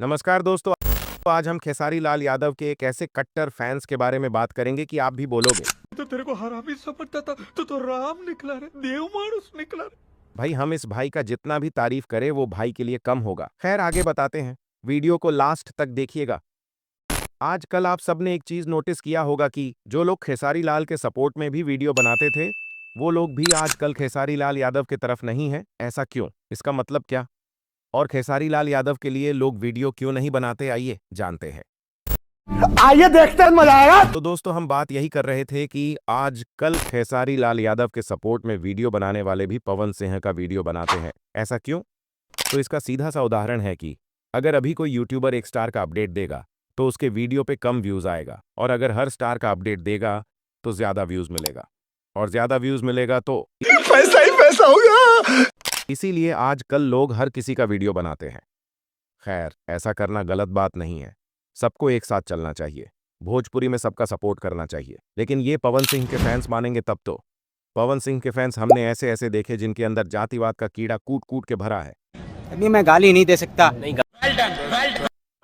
नमस्कार दोस्तों। आज हम खेसारी लाल यादव के एक ऐसे कट्टर फैंस के बारे में बात करेंगे कि आप भी बोलोगे, तो तेरे को हरामी समझता था तो राम निकला रे, देव मानुस निकला रे। भाई हम इस भाई का जितना भी तारीफ करें वो भाई के लिए कम होगा। खैर आगे बताते हैं, वीडियो को लास्ट तक देखिएगा। आजकल आप सबने एक चीज नोटिस किया होगा कि जो लोग खेसारी लाल के सपोर्ट में भी वीडियो बनाते थे, वो लोग भी आजकल खेसारी लाल यादव की तरफ नहीं है। ऐसा क्यों? इसका मतलब क्या? और खेसारी लाल यादव के लिए लोग वीडियो क्यों नहीं बनाते, आइए जानते हैं। आइए देखते हैं, मजा आएगा। तो दोस्तों हम बात यही कर रहे थे कि आज कल खेसारी लाल यादव के सपोर्ट में वीडियो बनाने वाले भी पवन सिंह का वीडियो बनाते हैं। ऐसा क्यों? तो इसका सीधा सा उदाहरण है कि अगर अभी कोई यूट्यूबर एक स्टार का अपडेट देगा तो उसके वीडियो पे कम व्यूज आएगा, और अगर हर स्टार का अपडेट देगा तो ज्यादा व्यूज मिलेगा, और ज्यादा व्यूज मिलेगा तो पैसा ही पैसा होगा। इसीलिए आजकल लोग हर किसी का वीडियो बनाते हैं। खैर ऐसा करना गलत बात नहीं है, सबको एक साथ चलना चाहिए, भोजपुरी में सबका सपोर्ट करना चाहिए। लेकिन ये पवन सिंह के फैंस मानेंगे तब तो। पवन सिंह के फैंस हमने ऐसे ऐसे देखे जिनके अंदर जातिवाद का कीड़ा कूट कूट के भरा है। अभी मैं गाली नहीं दे सकता।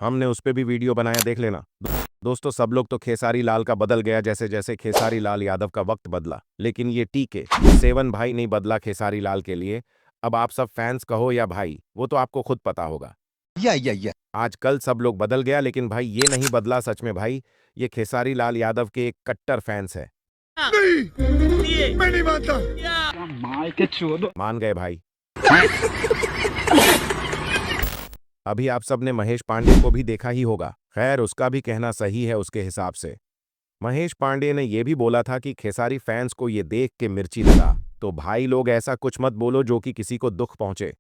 हमने उस पे भी वीडियो बनाया, देख लेना। दोस्तों सब लोग तो खेसारी लाल का बदल गया जैसे जैसे खेसारी लाल यादव का वक्त बदला, लेकिन ये टीके सेवन भाई नहीं बदला खेसारी लाल के लिए। अब आप सब फैंस कहो या भाई, वो तो आपको खुद पता होगा। या आजकल सब लोग बदल गया, लेकिन भाई ये नहीं बदला सच में भाई, ये खेसारी लाल यादव के एक कट्टर फैंस है। नहीं, मैं नहीं मानता। मान गए भाई। अभी आप सबने महेश पांडे को भी देखा ही होगा। खैर उसका भी कहना सही है उसके हिसाब से। महेश पांडे ने यह भी बोला था कि खेसारी फैंस को ये देख के मिर्ची लगा, तो भाई लोग ऐसा कुछ मत बोलो जो कि किसी को दुख पहुंचे।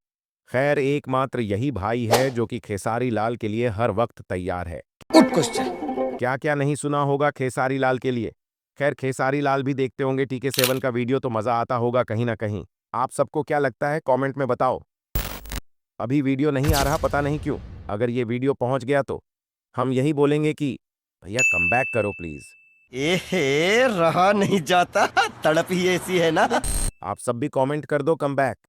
खैर एकमात्र यही भाई है जो कि खेसारी लाल के लिए हर वक्त तैयार है। Good question. क्या क्या नहीं सुना होगा खेसारी लाल के लिए। खैर खेसारी लाल भी देखते होंगे टीके सेवन का वीडियो, तो मजा आता होगा कहीं ना कहीं। आप सबको क्या लगता है कमेंट में बताओ। अभी वीडियो नहीं आ रहा, पता नहीं क्यों। अगर ये वीडियो पहुंच गया तो हम यही बोलेंगे कि भैया कम बैक करो प्लीज। रहा नहीं जाता, तड़प ही ऐसी है ना। आप सब भी कमेंट कर दो कम बैक।